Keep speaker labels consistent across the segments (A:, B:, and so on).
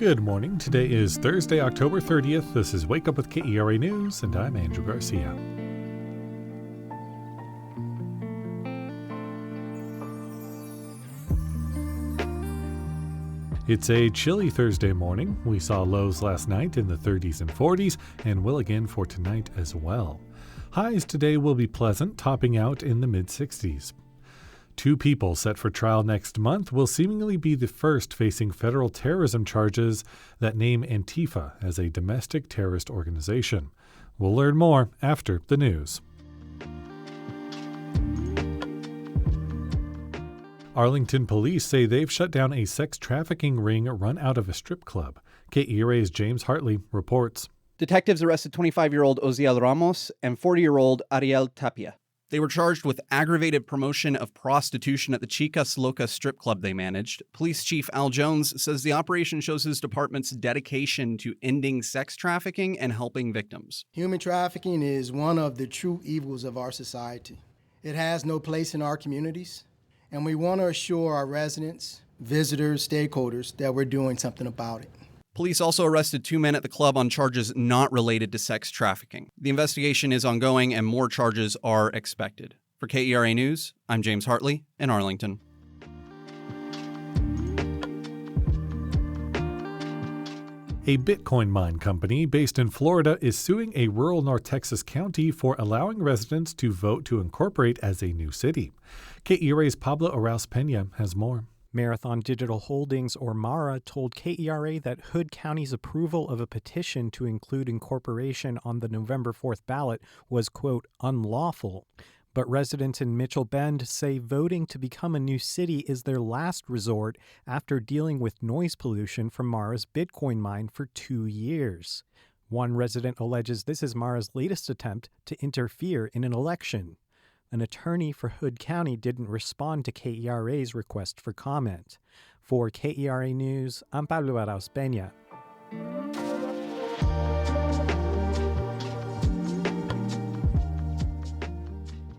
A: Good morning. Today is Thursday, October 30th. This is Wake Up with KERA News, and I'm Andrew Garcia. It's a chilly Thursday morning. We saw lows last night in the 30s and 40s, and will again for tonight as well. Highs today will be pleasant, topping out in the mid-60s. Two people set for trial next month will seemingly be the first facing federal terrorism charges that name Antifa as a domestic terrorist organization. We'll learn more after the news. Arlington Police say they've shut down a sex trafficking ring run out of a strip club. KERA's James Hartley reports.
B: Detectives arrested 25-year-old Oziel Ramos and 40-year-old Ariel Tapia. They were charged with aggravated promotion of prostitution at the Chicas Locas strip club they managed. Police Chief Al Jones says the operation shows his department's dedication to ending sex trafficking and helping victims.
C: Human trafficking is one of the true evils of our society. It has no place in our communities, and we want to assure our residents, visitors, stakeholders that we're doing something about it.
B: Police also arrested two men at the club on charges not related to sex trafficking. The investigation is ongoing and more charges are expected. For KERA News, I'm James Hartley in Arlington.
A: A Bitcoin mine company based in Florida is suing a rural North Texas county for allowing residents to vote to incorporate as a new city. KERA's Pablo Arauz-Pena has more.
D: Marathon Digital Holdings, or MARA, told KERA that Hood County's approval of a petition to include incorporation on the November 4th ballot was, quote, unlawful. But residents in Mitchell Bend say voting to become a new city is their last resort after dealing with noise pollution from MARA's Bitcoin mine for 2 years. One resident alleges this is MARA's latest attempt to interfere in an election. An attorney for Hood County didn't respond to KERA's request for comment. For KERA News, I'm Pablo Arauz-Pena.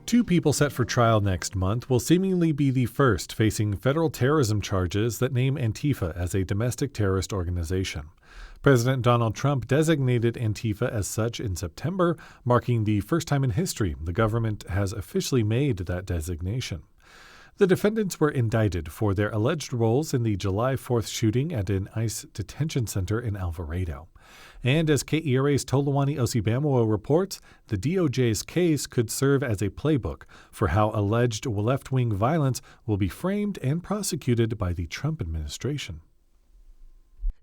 A: Two people set for trial next month will seemingly be the first facing federal terrorism charges that name Antifa as a domestic terrorist organization. President Donald Trump designated Antifa as such in September, marking the first time in history the government has officially made that designation. The defendants were indicted for their alleged roles in the July 4th shooting at an ICE detention center in Alvarado. And as KERA's Tolawani Osibamowo reports, the DOJ's case could serve as a playbook for how alleged left-wing violence will be framed and prosecuted by the Trump administration.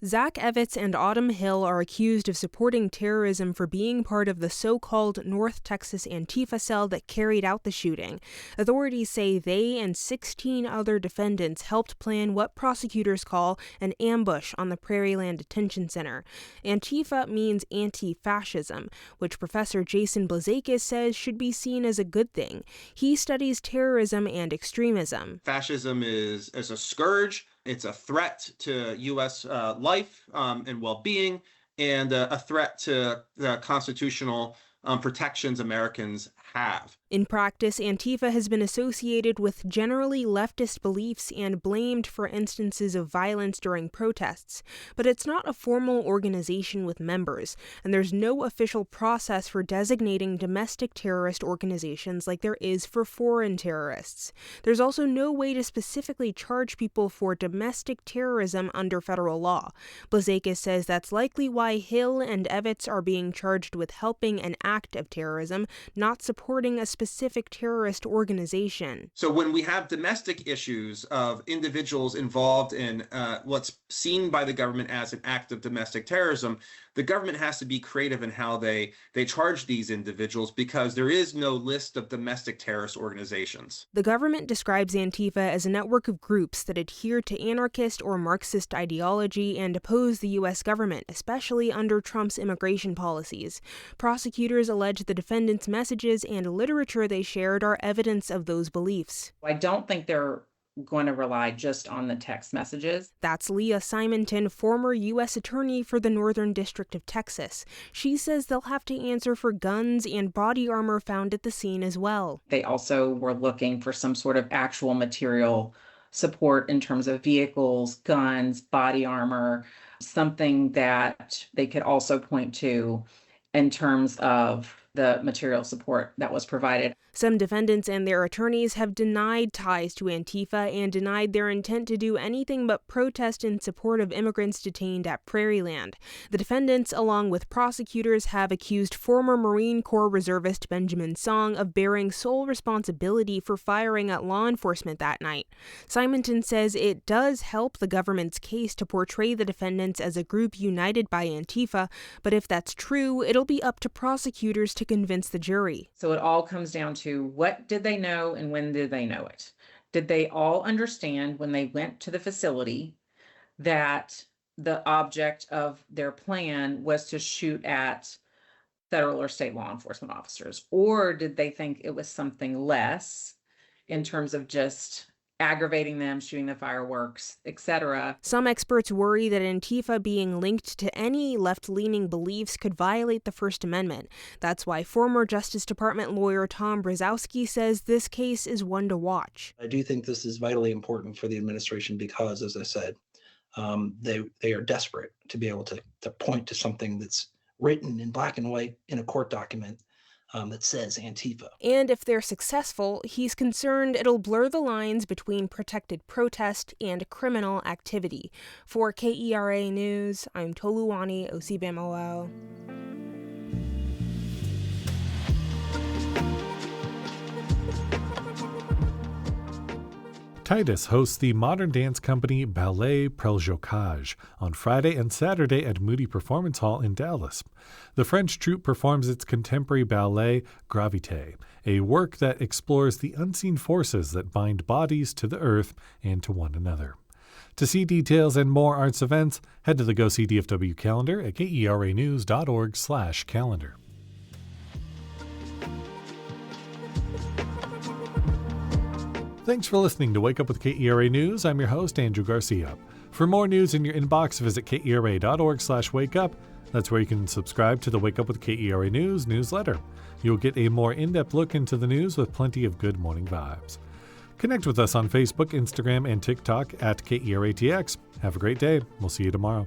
E: Zach Evitz and Autumn Hill are accused of supporting terrorism for being part of the so-called North Texas Antifa cell that carried out the shooting. Authorities say they and 16 other defendants helped plan what prosecutors call an ambush on the Prairieland Detention Center. Antifa means anti-fascism, which Professor Jason Blazakis says should be seen as a good thing. He studies terrorism and extremism.
F: Fascism is a scourge. It's a threat to U.S. life and well-being, and a threat to the constitutional protections Americans have.
E: In practice, Antifa has been associated with generally leftist beliefs and blamed for instances of violence during protests. But it's not a formal organization with members, and there's no official process for designating domestic terrorist organizations like there is for foreign terrorists. There's also no way to specifically charge people for domestic terrorism under federal law. Blazakis says that's likely why Hill and Evitz are being charged with helping an act of terrorism, not supporting a specific terrorist organization.
F: So when we have domestic issues of individuals involved in what's seen by the government as an act of domestic terrorism, the government has to be creative in how they charge these individuals because there is no list of domestic terrorist organizations.
E: The government describes Antifa as a network of groups that adhere to anarchist or Marxist ideology and oppose the U.S. government, especially under Trump's immigration policies. Prosecutors allege the defendants' messages and literature they shared are evidence of those beliefs.
G: I don't think they're going to rely just on the text messages.
E: That's Leah Simonton, former U.S. Attorney for the Northern District of Texas. She says they'll have to answer for guns and body armor found at the scene as well.
G: They also were looking for some sort of actual material support in terms of vehicles, guns, body armor, something that they could also point to in terms of the material support that was provided.
E: Some defendants and their attorneys have denied ties to Antifa and denied their intent to do anything but protest in support of immigrants detained at Prairieland. The defendants, along with prosecutors, have accused former Marine Corps reservist Benjamin Song of bearing sole responsibility for firing at law enforcement that night. Simonton says it does help the government's case to portray the defendants as a group united by Antifa, but if that's true, it'll be up to prosecutors to convince the jury.
G: So it all comes down to what did they know and when did they know it? Did they all understand when they went to the facility that the object of their plan was to shoot at federal or state law enforcement officers? Or did they think it was something less in terms of just aggravating them, shooting the fireworks, etc.?
E: Some experts worry that Antifa being linked to any left-leaning beliefs could violate the First Amendment. That's why former Justice Department lawyer Tom Brzezowski says this case is one to watch.
H: I do think this is vitally important for the administration because, as I said, they are desperate to be able to point to something that's written in black and white in a court document that says Antifa.
E: And if they're successful, he's concerned it'll blur the lines between protected protest and criminal activity. For KERA News, I'm Toluwani Osibamowo.
A: Titus hosts the modern dance company Ballet Preljocage on Friday and Saturday at Moody Performance Hall in Dallas. The French troupe performs its contemporary ballet Gravité, a work that explores the unseen forces that bind bodies to the earth and to one another. To see details and more arts events, head to the Go See DFW calendar at keranews.org/calendar. Thanks for listening to Wake Up with KERA News. I'm your host, Andrew Garcia. For more news in your inbox, visit kera.org/wakeup. That's where you can subscribe to the Wake Up with KERA News newsletter. You'll get a more in-depth look into the news with plenty of good morning vibes. Connect with us on Facebook, Instagram, and TikTok at KERATX. Have a great day. We'll see you tomorrow.